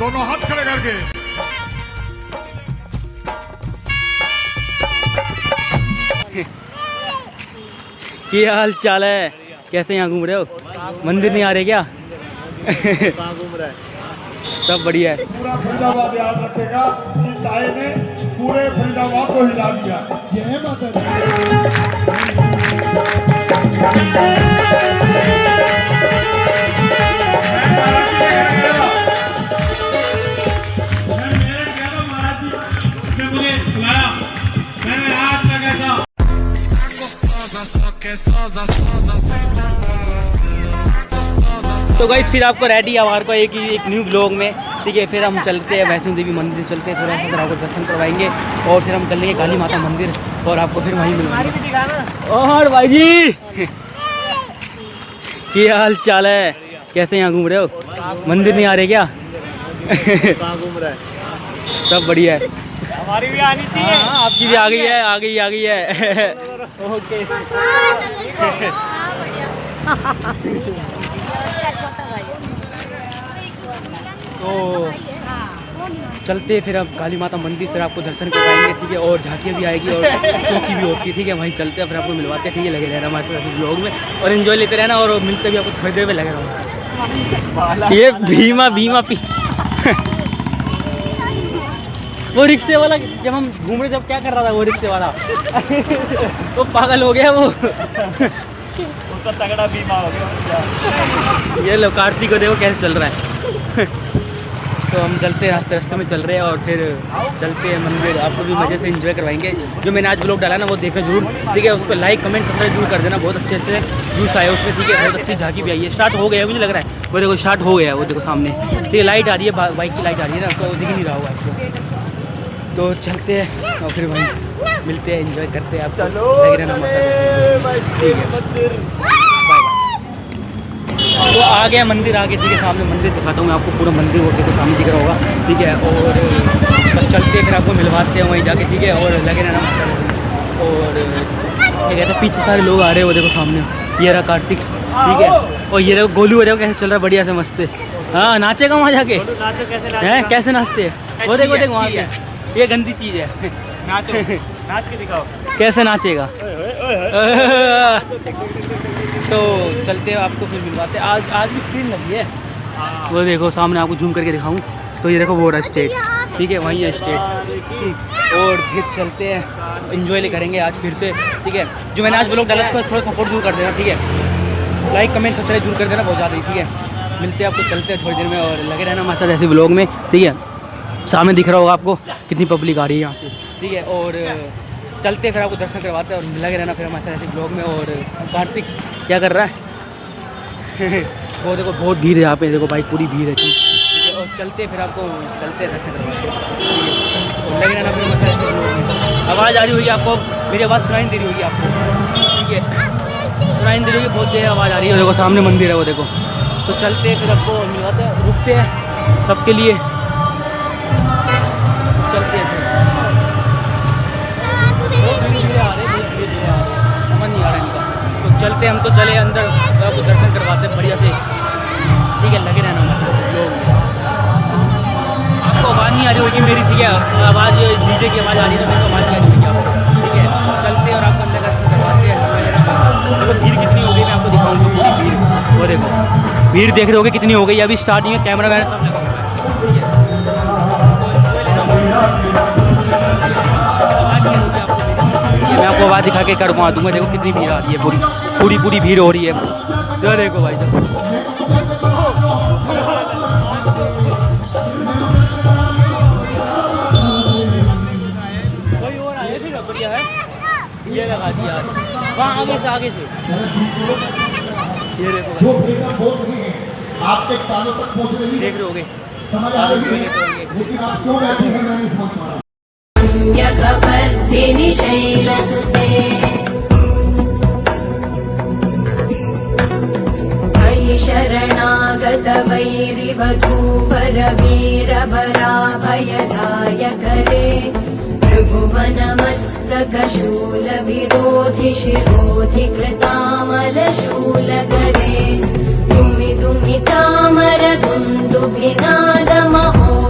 दोनों हाथ खड़े करके। क्या हाल चाल है, कैसे यहाँ घूम रहे हो? मंदिर नहीं आ रहे क्या? कहाँ घूम रहा है? सब बढ़िया है। पूरा फरीदाबाद याद रखेगा, इस साए ने पूरे फरीदाबाद को हिला दिया। जय माता दी। तो गाइस फिर आपको रेडी आवार को एक न्यू ब्लॉग में, ठीक है। फिर हम चलते हैं वैष्णो देवी मंदिर, चलते हैं थोड़ा सा, आपको दर्शन करवाएंगे और फिर हम चलेंगे काली माता मंदिर और आपको फिर वहीं मिलेंगे। और भाई जी क्या हाल चाल है, कैसे यहाँ घूम रहे हो? मंदिर नहीं आ रहे क्या? कहाँ घूम रहा है? सब बढ़िया है। हमारी भी आनी चाहिए। हाँ, आपकी भी आ गई है, आ गई है। ओके। तो चलते फिर अब काली माता मंदिर, फिर आपको दर्शन करवाएंगे, ठीक है। और झांकियाँ भी आएगी और चौकी भी होती है, ठीक है। वहीं चलते हैं, फिर आपको मिलवाते हैं, ठीक है। लगे रहना हमारे साथ ब्लॉग में और एंजॉय लेते रहना और मिलते भी आपको थोड़ी देर में लगे रहना। ये भीमा पी वो रिक्शे वाला, जब हम घूम रहे जब क्या कर रहा था वो रिक्शे वाला वो पागल हो गया वो। उसका तगड़ा बीमा हो गया। ये लो कार्तिक को देखो कैसे चल रहा है। तो हम चलते हैं, रास्ते में चल रहे हैं और फिर चलते हैं मंदिर, आपको भी मज़े से एंजॉय करवाएंगे। जो मैंने आज ब्लॉग डाला ना वो देखना जरूर, ठीक है। उस पर लाइक कमेंट सब्सक्राइब जरूर कर देना, बहुत अच्छे व्यूज़ आए उसमें, ठीक है। बहुत अच्छी झांकी भी आई है, स्टार्ट हो गया मुझे लग रहा है। वो देखो स्टार्ट हो गया, वो देखो सामने, ठीक है। लाइट आ रही है, बाइक की लाइट आ रही है ना, तो दिख नहीं रहा होगा आपको। तो चलते हैं और फिर वहीं मिलते हैं, एंजॉय करते हैं। आप चलो ठीक है, तो आ गया मंदिर आगे, ठीक है। सामने मंदिर दिखाता हूँ मैं आपको, पूरा मंदिर वो देखो सामने दिख रहा होगा, ठीक है। और बस चलते फिर आपको मिलवाते हैं वहीं जाके, ठीक है। और लगे रहना और क्या कहते हैं, पीछे सारे लोग आ रहे हैं, वो देखो सामने ये रहा कार्तिक, ठीक है। और ये देखो गोलू हो, कैसे चल रहा है बढ़िया से मस्त से। हाँ नाचेगा वहाँ जाके, हैं कैसे नाचते हैं वो देखो वहाँ पे। ये गंदी चीज़ है, नाचो नाच के दिखाओ कैसे नाचेगा। तो चलते हैं, आपको फिर मिलवाते हैं। आज भी स्क्रीन लगी है, वो देखो सामने, आपको जूम करके दिखाऊं तो ये देखो वो रहा स्टेट, ठीक है। वहीं है स्टेट, ठीक। और फिर चलते हैं, एंजॉय करेंगे आज फिर से, ठीक है। जो मैंने आज ब्लॉग डाला उसको थोड़ा सपोर्ट जरूर कर देना, ठीक है। लाइक कमेंट सब्सक्राइब जरूर कर देना, बहुत ज़्यादा, ठीक है। मिलते हैं आपको, चलते हैं थोड़ी देर में और लगे रहना हमारे साथ ऐसे ब्लॉग में, ठीक है। सामने दिख रहा होगा आपको कितनी पब्लिक आ रही है यहाँ पे, ठीक है। और चलते हैं फिर आपको दर्शन करवाते हैं और लगे रहना फिर हमारे साथ ऐसे ब्लॉग में। और कार्तिक क्या कर रहा है? वो देखो बहुत भीड़ है यहाँ पे, देखो भाई पूरी भीड़ है, ठीक है। और चलते फिर आपको चलते हैं दर्शन करवाते हैं, ठीक है। और लगे रहना फिर हमारे साथ ऐसे ब्लॉग में। आवाज़ आ रही होगी आपको, मेरी आवाज़ सुनाई दे रही होगी आपको, ठीक है। सुनाई दे रही होगी, बहुत देर आवाज़ आ रही है, देखो सामने मंदिर है वो देखो। तो चलते हैं फिर आपको मिलवाते हैं, रुकते हैं सबके लिए, चलते हैं फिर। नहीं आ रहा इनका, तो चलते हम तो चले अंदर, तो आपको दर्शन करवाते हैं बढ़िया से, ठीक है। लगे रहना हमारे लोग। आपको आवाज़ नहीं आ रही होगी मेरी, ठीक है। आवाज़ डीजे की आवाज़ आ रही है, तो मेरी आवाज़ नहीं आ रही होगी आपको, ठीक है। चलते हैं और आपको अंदर दर्शन करवाते हैं। देखो भीड़ कितनी हो गई, मैं आपको दिखाऊँगा पूरी भीड़, वो देखो भीड़ देख रहे होगे कितनी हो गई। अभी स्टार्टिंग में कैमरा वैमरा सब लगा हुआ है, ठीक है। मैं आपको आवाज़ दिखा के करवा दूंगा, देखो कितनी भीड़ आ रही है, पूरी भीड़ हो रही है। देखो भाई साहब, कोई और आए फिर बढ़िया है, ये लगा दिया वहाँ आगे से ये देखो आपके कानों तक पहुँच रही है, देख रहे होगे समझ आ रही है, लेकिन आप क्यों बैठे हैं मैं नहीं समझ पा रहा। यज्ञवर्धिनि शैलसुते वै शरणागत वैरिवधूवर वीरवराभयदायकरे त्रिभुवनमस्तकशूलविरोधि शिरोधि कृतामलशूलकरे दुमि दुमितामर दुन्दुभिनादमहो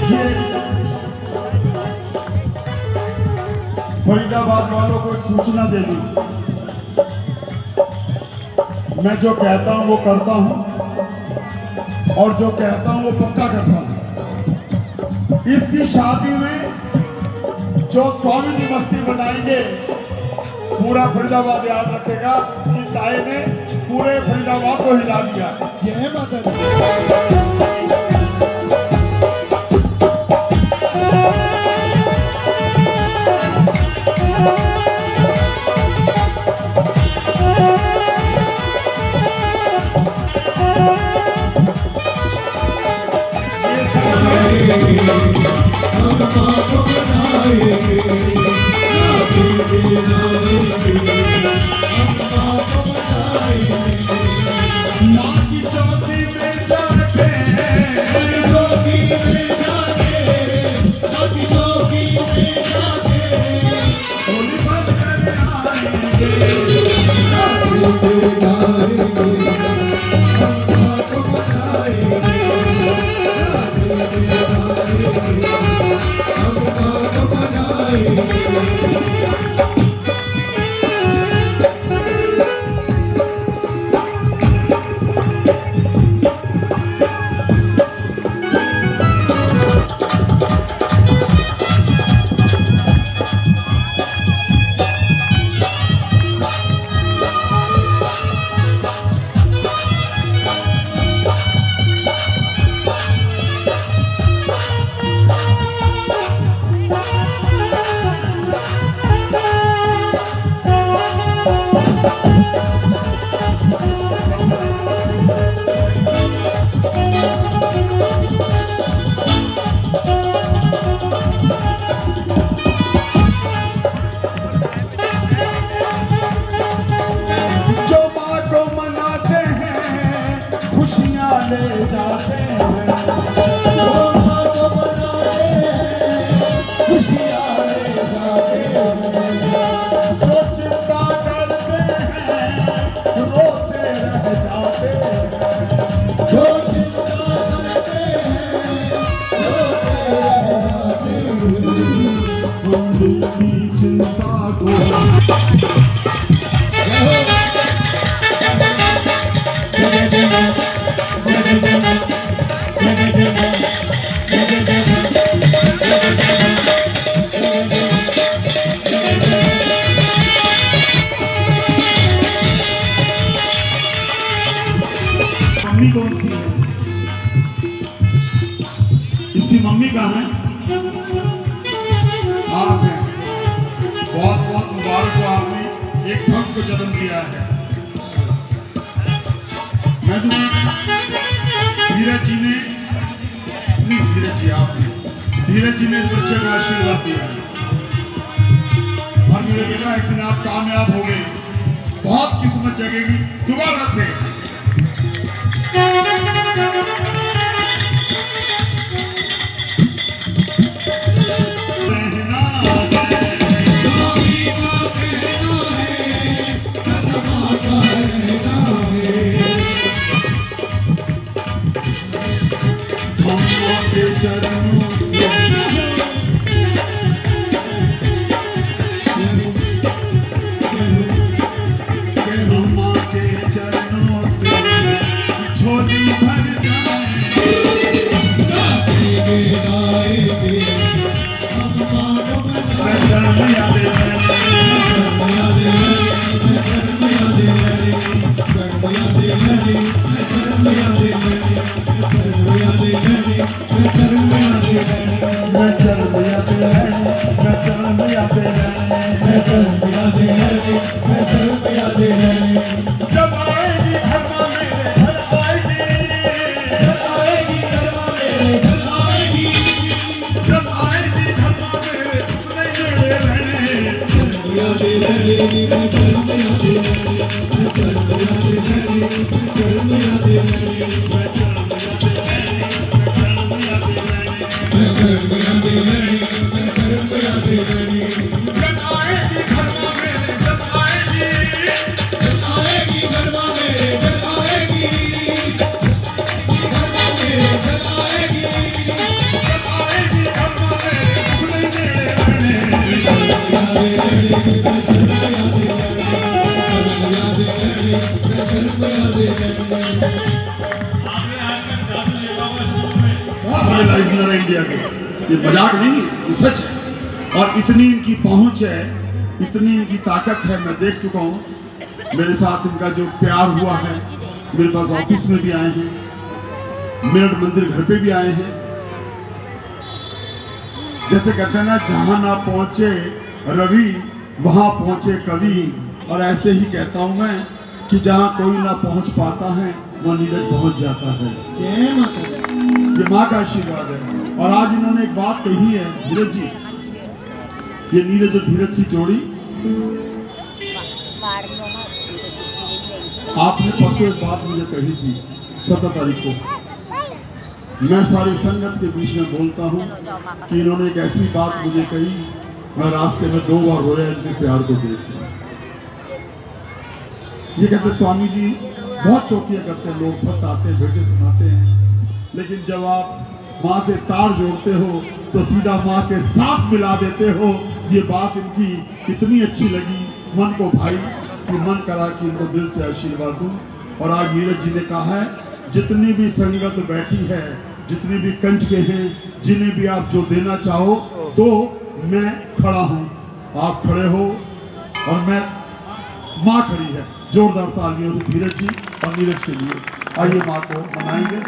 देखिए, फरीदाबाद वालों को एक सूचना दे दी। मैं जो कहता हूं वो करता हूं और जो कहता हूं वो पक्का करता हूं। इसकी शादी में जो स्वामी जी मस्ती बनाएंगे, पूरा फरीदाबाद याद रखेगा कि ताई ने पूरे फरीदाबाद को हिला दिया। जय माता दी। मम्मी कौन सी है? इसकी मम्मी कहाँ है? आप हैं। बहुत बहुत मुबारक हो, आपने एक भक्त को जन्म दिया है। मैं तो धीरज जी ने, नहीं धीरज जी आपने, धीरज जी ने इस बच्चे को आशीर्वाद दिया है और मुझे लगा एक दिन आप कामयाब हो गए, बहुत किस्मत जगेगी दोबारा से। लाइजनर है इंडिया के, ये मजाक नहीं है, ये सच है। और इतनी इनकी पहुंच है, इतनी इनकी ताकत है, मैं देख चुका हूँ। मेरे साथ इनका जो प्यार हुआ है, मेरे पास ऑफिस में भी आए हैं, मेरठ मंदिर घर पे भी आए हैं। जैसे कहते हैं ना, जहां ना पहुंचे रवि वहां पहुंचे कवि। और ऐसे ही कहता हूं मैं कि जहां कोई ना पहुंच पाता है वहां नीरज पहुंच जाता है। ये माँ का आशीर्वाद है। और आज इन्होंने एक बात कही है, धीरज जी, ये नीरज और धीरज की जोड़ी, आपने परसों एक बात मुझे कही थी 17 तारीख को। मैं सारी संगत के बीच में बोलता हूँ कि इन्होंने एक ऐसी बात मुझे कही, मैं रास्ते में 2 बार रोया इनके प्यार को देख के। ये कहते स्वामी जी बहुत चौकियाँ करते हैं, लोग बहुत आते हैं, बेटे सुनाते हैं, लेकिन जब आप माँ से तार जोड़ते हो तो सीधा माँ के साथ मिला देते हो। ये बात इनकी इतनी अच्छी लगी मन को भाई कि मन करा कि इनको दिल से आशीर्वाद दूं। और आज नीरज जी ने कहा है, जितनी भी संगत बैठी है, जितने भी कंच के हैं, जिन्हें भी आप जो देना चाहो तो मैं खड़ा हूं, आप खड़े हो और मैं, माँ खड़ी है। जोरदार तालियों से धीरज जी और नीरज के लिए आइए माँ को मनाएंगे।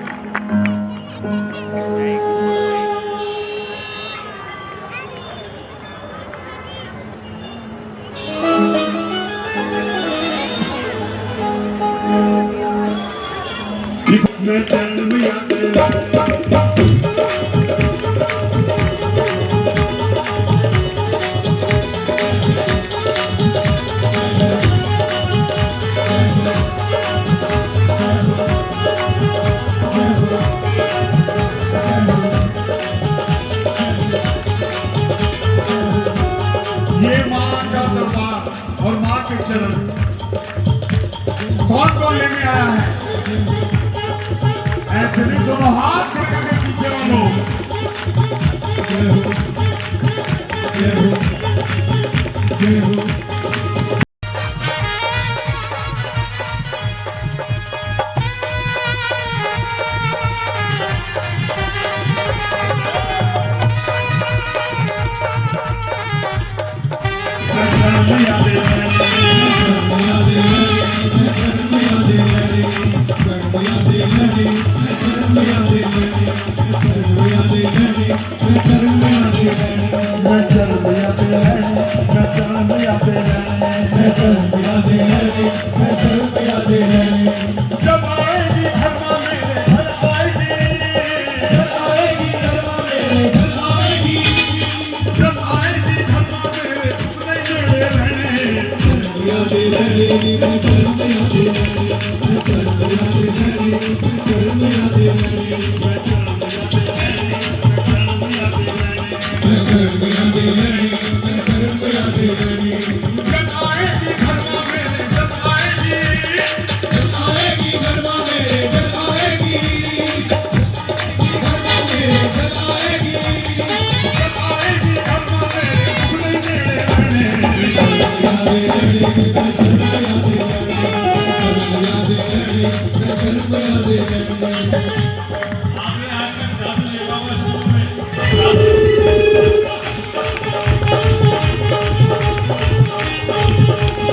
मैं चरण में आते ये माँ का दरबार और माँ के चरण कौन कौन लेने आया है? ऐसे नहीं, दोनों हाथ करके पीछे वालों। जब आएगी घरमा मेरे घर आएगी, जब आएगी घरमा मेरे घर आएगी, जब आएगी घरमा मेरे अपने नेड़े रहने।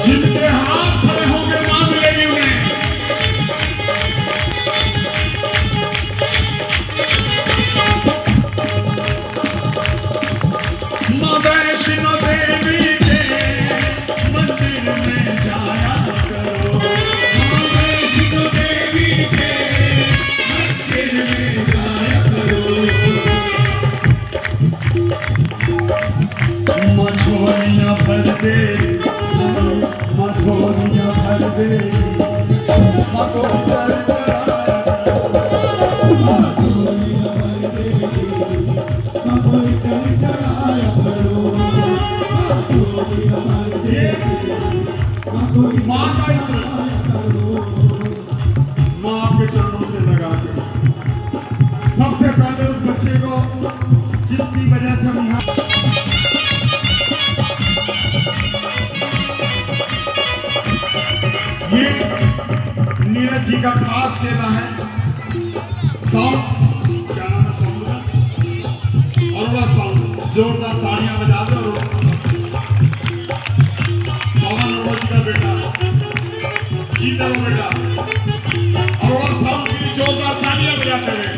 जिनके हाथ खड़े होंगे मांग लेंगे उन्हें। माँ वैष्णो देवी के मंदिर में जाया करो, माँ वैष्णो देवी के मंदिर में जाया करो। मछोलियाँ भर दे, मछोलियाँ भर दे, मको कर माँ का इत्र माँ के चरणों से लगा के सबसे पहले उस बच्चे को जिसकी वजह से हम यहाँ ये नीरज जी का खास चेला है। सॉन्ग क्या नाम है? जोरदार तालियां बजा दो। पवन अरोड़ा जी का बेटा जीते हो बेटा। अरोड़ा साहब के लिए जोरदार तालियां बजाते हुए।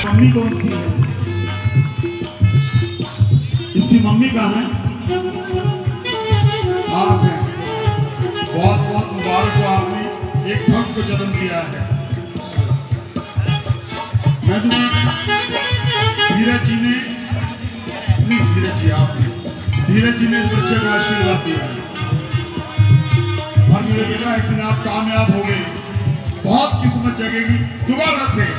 मम्मी कौन सी है? इसकी मम्मी कहाँ है? आप हैं। बहुत बहुत मुबारक हो, आपने एक भक्त को जन्म दिया है। मैं तो धीरज जी ने नहीं, धीरज जी आपने धीरज जी ने इस बच्चे को आशीर्वाद दिया है और मेरे बेटा एक दिन आप कामयाब हो गए, बहुत किस्मत जगेगी दोबारा से।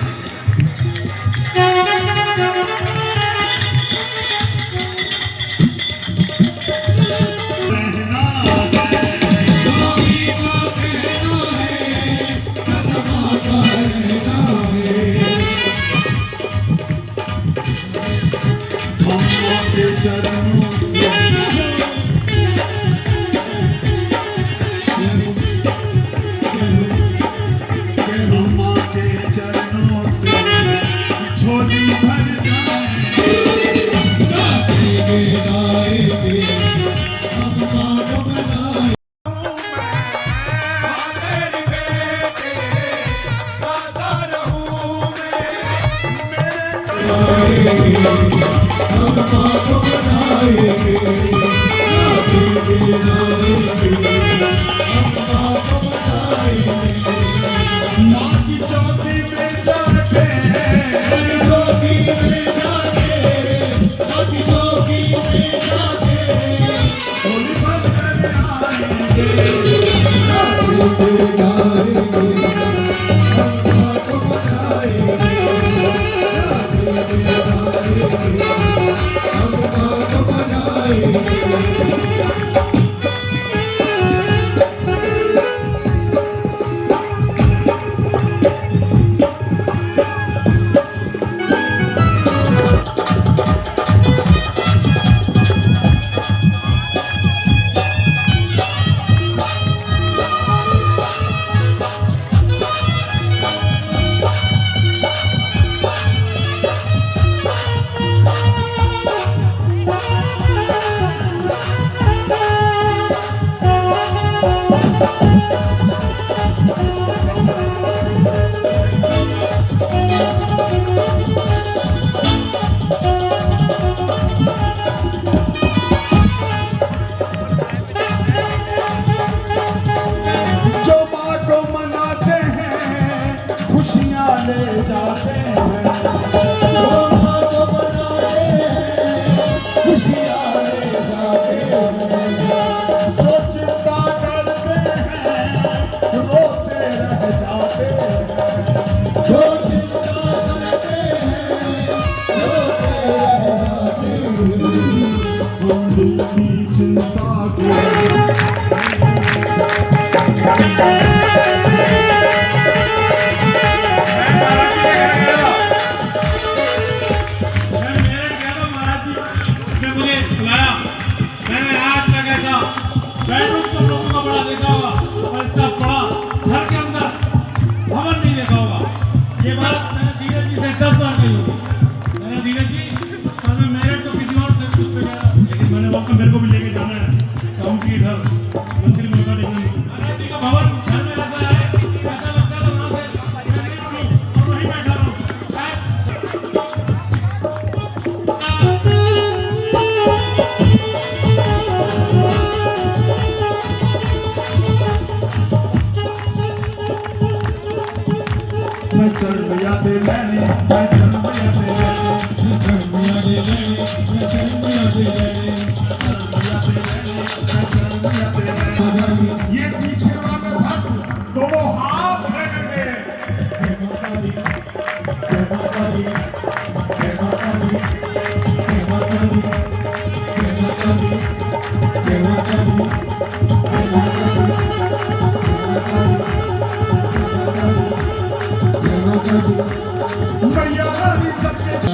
मेरे को भी लेके जाना है।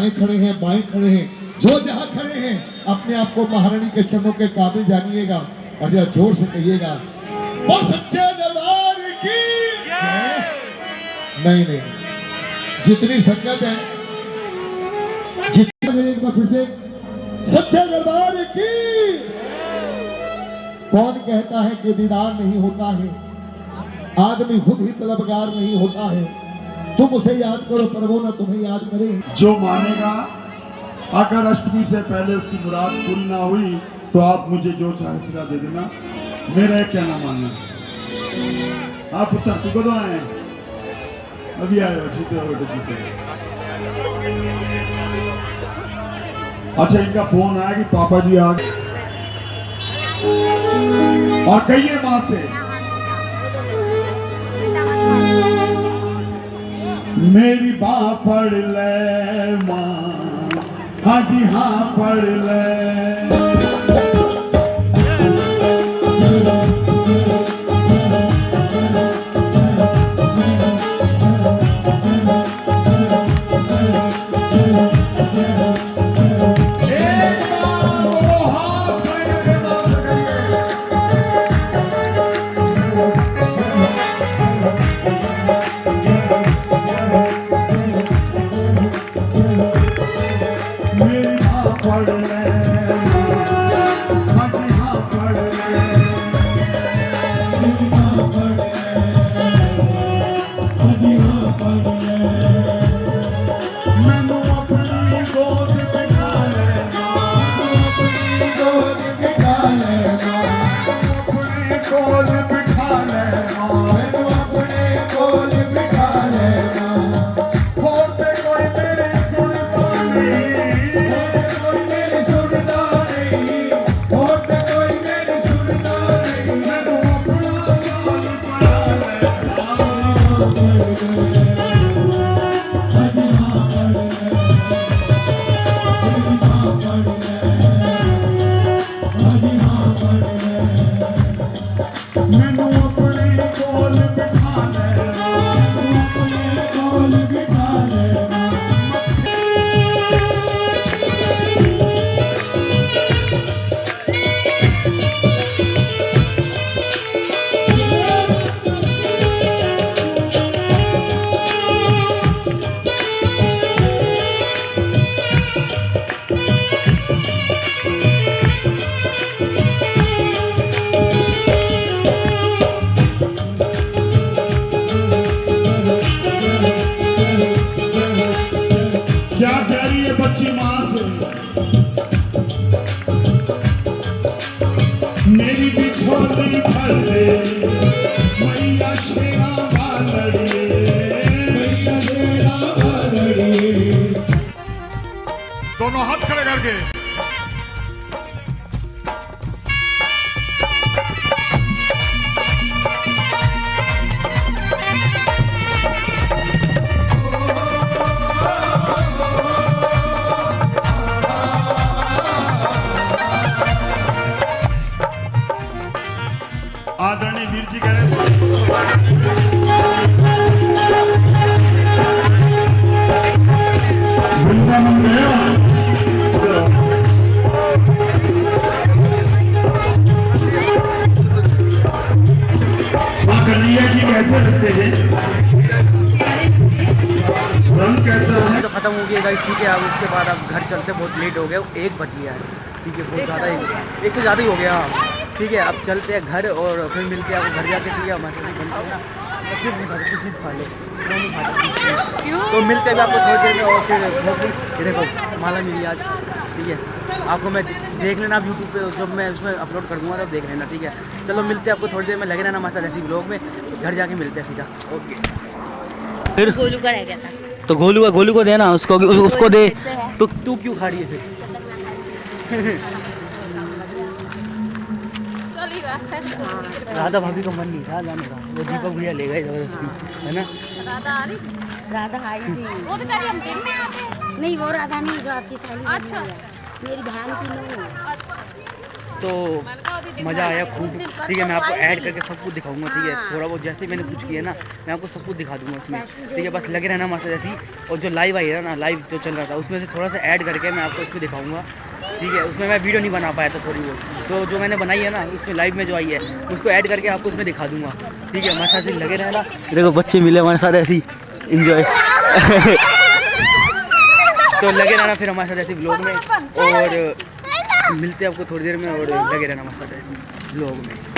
दाएं खड़े हैं, बाएं खड़े हैं, जो जहां खड़े हैं अपने आप को महारानी के चरणों के काबिल जानिएगा और जरा जोर से कहिएगा वो सच्चे दरबार की नहीं नहीं, जितनी संगत है जितनी, एक बार फिर से सच्चे दरबार की। कौन कहता है कि दीदार नहीं होता है, आदमी खुद ही तलबगार नहीं होता है। तुम उसे याद करो पर वो ना तुम्हें याद करे। जो मानेगा अगर अष्टमी से पहले उसकी मुराद पूरी ना हुई तो आप मुझे जो चाहे सिला दे देना, मेरा क्या ना मानना। आप पुत्र तू कदों आए हैं? अभी आए हो? जीते हो बेटे, जीते हो। अच्छा, इनका फोन आया कि पापा जी आ गए और कहिए मां से मेरी बाँ पढ़ ले माँ, हाँ जी हाँ पढ़ ले। क्या कह रही है बच्ची मां से? मेरी बिछोली भर दे मैया शेरा वालड़ी, मैया शेरा वालड़ी। दोनों हाथ खड़े करके आदरणीय वीर जी कह रहे कन्हैया जी कैसे लगते हैं, रंग कैसा है? तो खत्म हो गया गाइस, ठीक है। अब उसके बाद अब घर चलते, बहुत लेट हो गया, 1 बज गया है, ठीक है, बहुत ज़्यादा, एक से ज़्यादा ही हो गया, ठीक है। अब चलते हैं घर और फिर मिलते हैं आपको घर जाके, ठीक है। हमारे साथ बनते हैं ना, फिर कुछ खा लो, तो मिलते हैं आपको थोड़ी देर में। और फिर देखो माला मिली आज, ठीक है, आपको मैं देख लेना आप यूट्यूब पे, जब मैं उसमें अपलोड कर दूँगा तब देख लेना, ठीक है। चलो मिलते हैं आपको थोड़ी देर में, लगे रहना हमारे साथ ऐसी ब्लॉग में, घर जाके मिलते हैं सीधा, ओके। फिर गोलू का रह गया था, तो गोलू को देना, उसको दे। तो तू क्यों खा रही है फिर? राधा भाभी का मन नहीं था जाने का, वो दीपक भैया ले गए जबरदस्ती, है ना। राधा आई थी, वो तो कह रही हम दिन में आते हैं। नहीं वो राधा नहीं, जो आपकी सहेली, अच्छा मेरी बहन की नूह। अच्छा तो मज़ा आया खूब। ठीक है, मैं आपको ऐड करके सब कुछ दिखाऊंगा। ठीक है, थोड़ा बहुत जैसे मैंने कुछ किया ना, मैं आपको सब कुछ दिखा दूंगा उसमें। ठीक है, बस लगे रहना मस्त जैसी। और जो लाइव आई है ना, लाइव जो चल रहा था, उसमें से थोड़ा सा ऐड करके मैं आपको इसमें दिखाऊंगा। ठीक है, उसमें मैं वीडियो नहीं बना पाया था थोड़ी बहुत, तो जो मैंने बनाई है ना उसमें लाइव में जो आई है उसको ऐड करके आपको उसमें दिखा दूंगा। ठीक है, हमारे साथ ही लगे रहना। देखो बच्चे मिले हमारे साथ ऐसी इंजॉय तो लगे रहना फिर हमारे साथ ऐसे ब्लॉग में, और मिलते हैं आपको थोड़ी देर में, और लगे रहना हमारे साथ ऐसे ब्लॉग में।